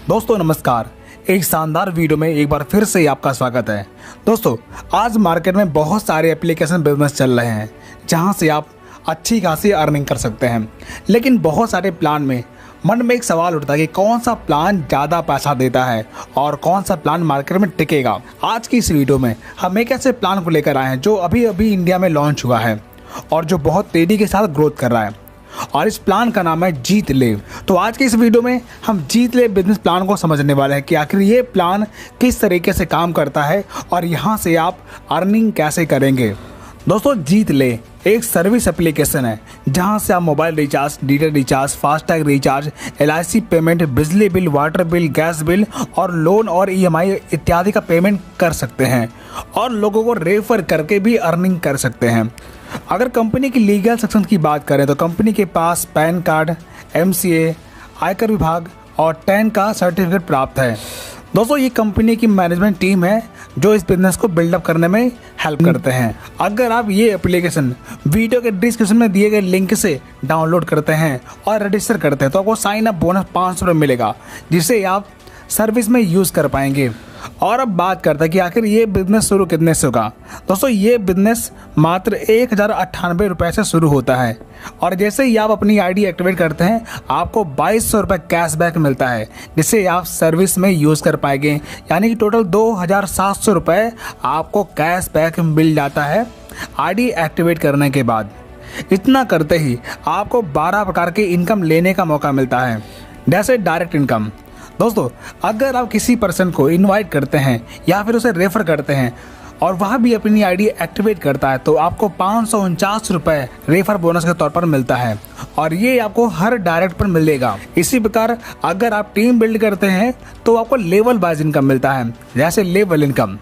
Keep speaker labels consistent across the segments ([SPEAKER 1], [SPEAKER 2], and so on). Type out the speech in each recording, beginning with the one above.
[SPEAKER 1] दोस्तों नमस्कार। एक शानदार वीडियो में एक बार फिर से आपका स्वागत है। दोस्तों आज मार्केट में बहुत सारे एप्लीकेशन बिजनेस चल रहे हैं जहां से आप अच्छी खासी अर्निंग कर सकते हैं, लेकिन बहुत सारे प्लान में मन में एक सवाल उठता है कि कौन सा प्लान ज़्यादा पैसा देता है और कौन सा प्लान मार्केट में टिकेगा। आज की इस वीडियो में हम एक ऐसे प्लान को लेकर आए हैं जो अभी अभी इंडिया में लॉन्च हुआ है और जो बहुत तेज़ी के साथ ग्रोथ कर रहा है, और इस प्लान का नाम है जीत ले। तो आज के इस वीडियो में हम जीत ले बिजनेस प्लान को समझने वाले हैं कि आखिर ये प्लान किस तरीके से काम करता है और यहाँ से आप अर्निंग कैसे करेंगे। दोस्तों जीत ले एक सर्विस एप्लीकेशन है जहाँ से आप mobile recharge, data recharge, FASTag recharge, LIC payment, बिजली bill, water bill, gas bill और लोन और EMI इत्यादि का पेमेंट कर सकते हैं और लोगों को रेफर करके भी अर्निंग कर सकते हैं। अगर कंपनी की लीगल सेक्शन की बात करें तो कंपनी के पास पैन कार्ड, MCA, आयकर विभाग और 10 का सर्टिफिकेट प्राप्त है। दोस्तों ये कंपनी की मैनेजमेंट टीम है जो इस बिजनेस को बिल्डअप करने में हेल्प करते हैं। अगर आप ये एप्लीकेशन वीडियो के डिस्क्रिप्शन में दिए गए लिंक से डाउनलोड करते हैं और रजिस्टर करते हैं तो आपको साइन अप बोनस 500 रुपये मिलेगा, जिसे आप सर्विस में यूज़ कर पाएंगे। और अब बात करते हैं कि आखिर ये बिजनेस शुरू कितने से होगा। दोस्तों ये बिजनेस मात्र 1098 रुपये से शुरू होता है और जैसे ही आप अपनी ID एक्टिवेट करते हैं आपको 2200 रुपये कैशबैक मिलता है, जिसे आप सर्विस में यूज़ कर पाएंगे। यानी कि टोटल 2700 रुपये आपको कैशबैक मिल जाता है ID एक्टिवेट करने के बाद। इतना करते ही आपको 12 प्रकार के इनकम लेने का मौका मिलता है, जैसे डायरेक्ट इनकम। दोस्तों अगर आप किसी पर्सन को इनवाइट करते हैं या फिर उसे रेफर करते हैं और वह भी अपनी ID एक्टिवेट करता है तो आपको 549 रुपये रेफर बोनस के तौर पर मिलता है और ये आपको हर डायरेक्ट पर मिलेगा। इसी प्रकार अगर आप टीम बिल्ड करते हैं तो आपको लेवल वाइज इनकम मिलता है। जैसे लेवल इनकम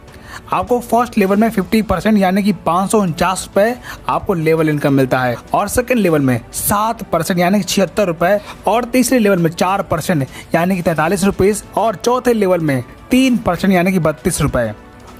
[SPEAKER 1] आपको फर्स्ट लेवल में 50% यानी कि 549 रुपये आपको लेवल इनकम मिलता है और सेकंड लेवल में 7% यानी कि 76 रुपये और तीसरे लेवल में 4% यानी कि 43 रुपीज़ और चौथे लेवल में 3% यानी कि 32 रुपये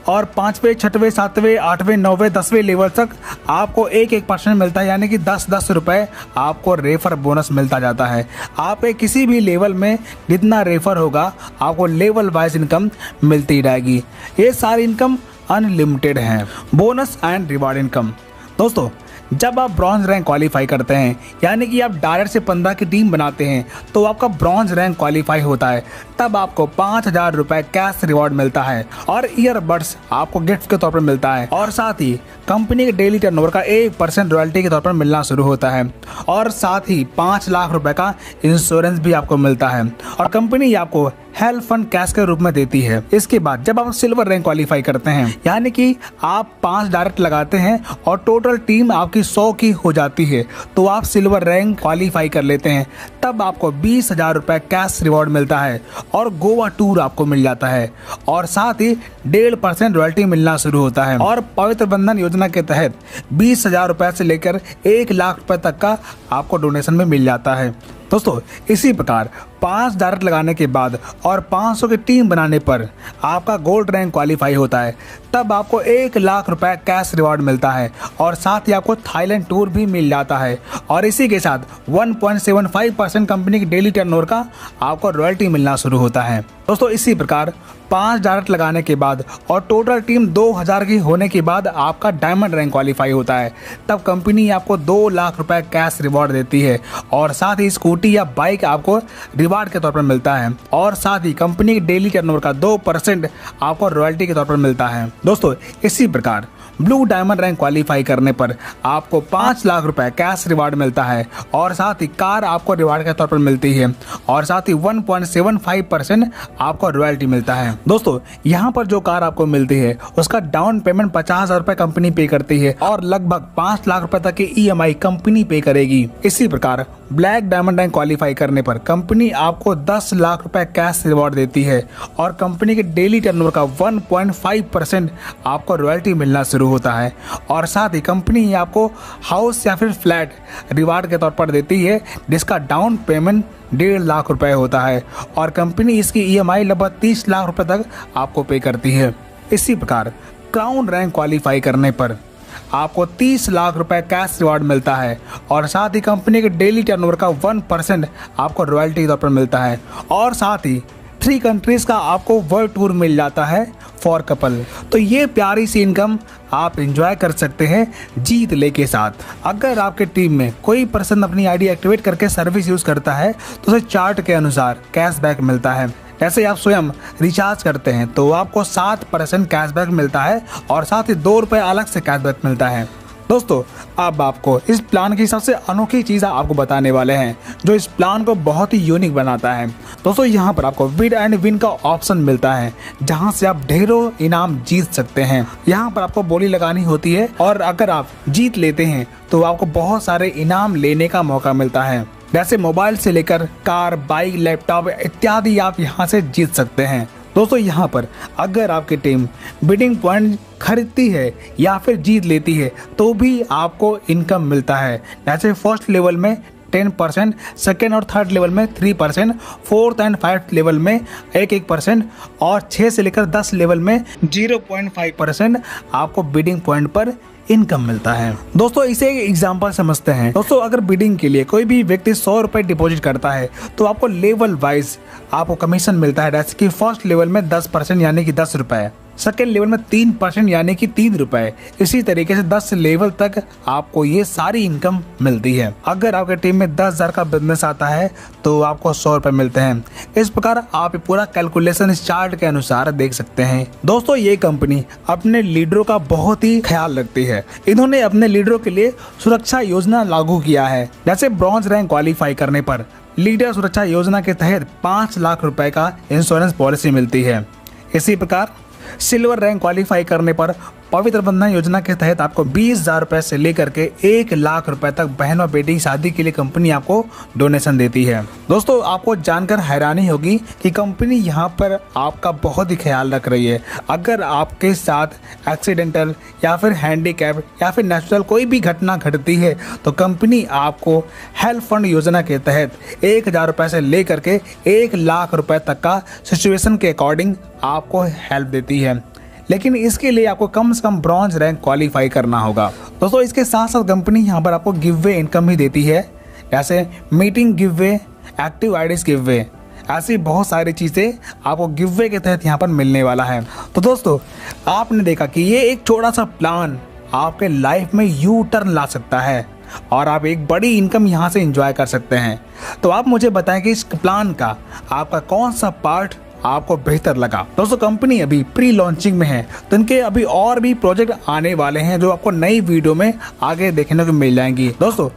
[SPEAKER 1] और 5वें, 6वें, 7वें, 8वें, 9वें, 10वें लेवल तक आपको 1% मिलता है, यानी कि 10 रुपये आपको रेफर बोनस मिलता जाता है। आप किसी भी लेवल में जितना रेफर होगा आपको लेवल वाइज इनकम मिलती रहेगी। ये सारी इनकम अनलिमिटेड हैं। Bonus and reward income. दोस्तों जब आप ब्रॉन्ज रैंक क्वालिफाई करते हैं यानी कि आप डायरेक्ट से 15 की टीम बनाते हैं तो आपका ब्रॉन्ज रैंक क्वालिफाई होता है, तब आपको 5000 रुपये कैश रिवॉर्ड मिलता है और ईयरबड्स आपको गिफ्ट के तौर पर मिलता है और साथ ही कंपनी के डेली टर्नओवर का 1% रॉयल्टी के तौर पर मिलना शुरू होता है और साथ ही 5 लाख रुपए का इंश्योरेंस भी आपको मिलता है और कंपनी आपको हेल्थ फंड कैश के रूप में देती है। इसके बाद जब आप सिल्वर रैंक क्वालिफाई करते हैं यानी कि आप 5 डायरेक्ट लगाते हैं और टोटल टीम आपकी 100 की हो जाती है तो आप सिल्वर रैंक क्वालिफाई कर लेते हैं, तब आपको 20,000 रुपये कैश रिवॉर्ड मिलता है और गोवा टूर आपको मिल जाता है और साथ ही 1.5% रॉयल्टी मिलना शुरू होता है और पवित्र बंधन योजना के तहत 20,000 रुपये से लेकर 1 लाख रुपए तक का आपको डोनेशन में मिल जाता है। दोस्तों इसी प्रकार 5 डायरेक्ट लगाने के बाद और 500 की टीम बनाने पर आपका गोल्ड रैंक क्वालिफाई होता है, तब आपको 1 लाख रुपए कैश रिवॉर्ड मिलता है और साथ ही आपको थाईलैंड टूर भी मिल जाता है और इसी के साथ 1.75% कंपनी की डेली टर्नओवर का आपको रॉयल्टी मिलना शुरू होता है। दोस्तों इसी प्रकार 5 डायरेक्ट लगाने के बाद और टोटल टीम 2000 की होने के बाद आपका डायमंड रैंक क्वालिफाई होता है, तब कंपनी आपको 2 लाख रुपए कैश रिवॉर्ड देती है और साथ ही स्कूटी या बाइक आपको रिवार्ड के तौर पर मिलता है और साथ ही कंपनी की डेली टर्नओवर का 2% आपको रॉयल्टी के तौर पर मिलता है। दोस्तों इसी प्रकार ब्लू डायमंड रैंक क्वालिफाई करने पर आपको 5 लाख रुपए कैश रिवार्ड मिलता है और साथ ही कार आपको रिवार्ड के तौर पर मिलती है और साथ ही 1.75% आपको रॉयल्टी मिलता है। दोस्तों यहाँ पर जो कार आपको मिलती है उसका डाउन पेमेंट 50,000 रुपये कंपनी पे करती है और लगभग 5 लाख रुपए तक की EMI कंपनी पे करेगी। इसी प्रकार ब्लैक डायमंड रैंक क्वालिफाई करने पर कंपनी आपको 10 लाख रुपए कैश रिवॉर्ड देती है और कंपनी के डेली टर्नओवर का 1.5% आपको रॉयल्टी मिलना शुरू होता है और साथ ही कंपनी आपको हाउस या फिर फ्लैट रिवार्ड के तौर पर देती है, जिसका डाउन पेमेंट 1.5 लाख रुपए होता है और कंपनी इसकी EMI लगभग 30 लाख रुपए तक आपको पे करती है। इसी प्रकार क्राउन रैंक क्वालिफाई करने पर आपको 30 लाख रुपए कैश रिवार्ड मिलता है और साथ ही कंपनी के डेली टर्नओवर का 1% आपको रॉयल्टी के तौर पर मिलता है और साथ ही 3 कंट्रीज का आपको वर्ल्ड टूर मिल जाता है फॉर कपल। तो ये प्यारी सी इनकम आप एंजॉय कर सकते हैं जीत ले के साथ। अगर आपके टीम में कोई पर्सन अपनी आईडी एक्टिवेट करके सर्विस यूज़ करता है तो उसे चार्ट के अनुसार कैशबैक मिलता है। जैसे आप स्वयं रिचार्ज करते हैं तो आपको 7% कैशबैक मिलता है और साथ ही 2 रुपये अलग से कैशबैक मिलता है। दोस्तों अब आपको इस प्लान की सबसे अनोखी चीज़ आपको बताने वाले हैं जो इस प्लान को बहुत ही यूनिक बनाता है। दोस्तों यहाँ पर आपको बिड एंड विन का ऑप्शन मिलता है जहाँ से आप ढेरों इनाम जीत सकते हैं। यहाँ पर आपको बोली लगानी होती है और अगर आप जीत लेते हैं तो आपको बहुत सारे इनाम लेने का मौका मिलता है। जैसे मोबाइल से लेकर कार, बाइक, लैपटॉप इत्यादि आप यहाँ से जीत सकते हैं। दोस्तों यहाँ पर अगर आपकी टीम बिडिंग पॉइंट खरीदती है या फिर जीत लेती है तो भी आपको इनकम मिलता है। जैसे फर्स्ट लेवल में 10%, सेकेंड और थर्ड लेवल में 3%, फोर्थ एंड 5th लेवल में 1% और 6 से लेकर 10 लेवल में 0.5% आपको बिडिंग पॉइंट पर इनकम मिलता है। दोस्तों इसे एक एग्जांपल समझते हैं। दोस्तों अगर बिडिंग के लिए कोई भी व्यक्ति 100 रुपए डिपॉजिट करता है तो आपको लेवल वाइज आपको कमीशन मिलता है। जैसे कि फर्स्ट लेवल में 10% यानी कि 10 रुपए, सेकेंड लेवल में 3% यानी कि 3 रुपए, इसी तरीके से 10 लेवल तक आपको ये सारी इनकम मिलती है। अगर आपके टीम में 10,000 का बिजनेस आता है तो आपको 100 रुपए मिलते हैं। इस प्रकार आप पूरा कैलकुलेशन इस चार्ट के अनुसार देख सकते हैं। दोस्तों ये कंपनी अपने लीडरों का बहुत ही ख्याल रखती है। इन्होंने अपने लीडरों के लिए सुरक्षा योजना लागू किया है। जैसे ब्रॉन्ज रैंक क्वालिफाई करने पर लीडर सुरक्षा योजना के तहत 5 लाख रुपए का इंश्योरेंस पॉलिसी मिलती है। इसी प्रकार सिल्वर रैंक क्वालिफाई करने पर पवित्र बंधन योजना के तहत आपको 20,000 रुपए से लेकर के 1 लाख रुपए तक बहन और बेटी की शादी के लिए कंपनी आपको डोनेशन देती है। दोस्तों आपको जानकर हैरानी होगी कि कंपनी यहाँ पर आपका बहुत ही ख्याल रख रही है। अगर आपके साथ एक्सीडेंटल या फिर हैंडीकैप या फिर नेचुरल कोई भी घटना घटती है तो कंपनी आपको हेल्थ फंड योजना के तहत 1,000 रुपए से लेकर के 1 लाख रुपए तक का सिचुएशन के अकॉर्डिंग आपको हेल्प देती है। लेकिन इसके लिए आपको कम से कम ब्रॉन्ज रैंक क्वालिफाई करना होगा। दोस्तों इसके साथ साथ कंपनी यहाँ पर आपको गिव वे इनकम भी देती है। जैसे meeting giveaway, active IDs giveaway, ऐसी बहुत सारी चीज़ें आपको गिव वे के तहत यहाँ पर मिलने वाला है। तो दोस्तों आपने देखा कि ये एक छोटा सा प्लान आपके लाइफ में यू टर्न ला सकता है और आप एक बड़ी इनकम यहाँ से एंजॉय कर सकते हैं। तो आप मुझे बताएं कि इस प्लान का आपका कौन सा पार्ट आपको बेहतर लगा। दोस्तों कंपनी अभी प्री लॉन्चिंग में है तो इनके अभी और भी प्रोजेक्ट आने वाले हैं जो आपको नई वीडियो में आगे देखने को मिल जाएंगी। दोस्तों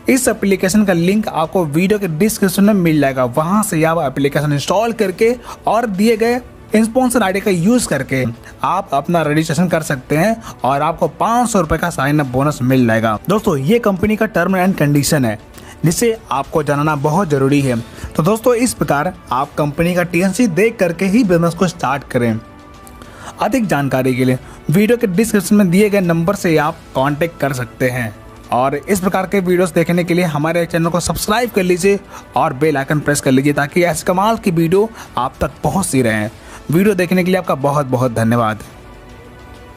[SPEAKER 1] इस एप्लीकेशन का लिंक आपको वीडियो के डिस्क्रिप्शन में मिल जाएगा। वहां से आप एप्लीकेशन इंस्टॉल करके और दिए गए स्पॉन्सर आईडी का यूज करके आप अपना रजिस्ट्रेशन कर सकते हैं और आपको 500 रुपए का साइन अप बोनस मिल जाएगा। दोस्तों ये कंपनी का टर्म एंड कंडीशन है जिसे आपको जानना बहुत जरूरी है। तो दोस्तों इस प्रकार आप कंपनी का टीएनसी देख करके ही बिजनेस को स्टार्ट करें। अधिक जानकारी के लिए वीडियो के डिस्क्रिप्शन में दिए गए नंबर से आप कांटेक्ट कर सकते हैं और इस प्रकार के वीडियोस देखने के लिए हमारे चैनल को सब्सक्राइब कर लीजिए और बेल आइकन प्रेस कर लीजिए ताकि ऐसे कमाल की वीडियो आप तक पहुंचती रहें। वीडियो देखने के लिए आपका बहुत बहुत धन्यवाद।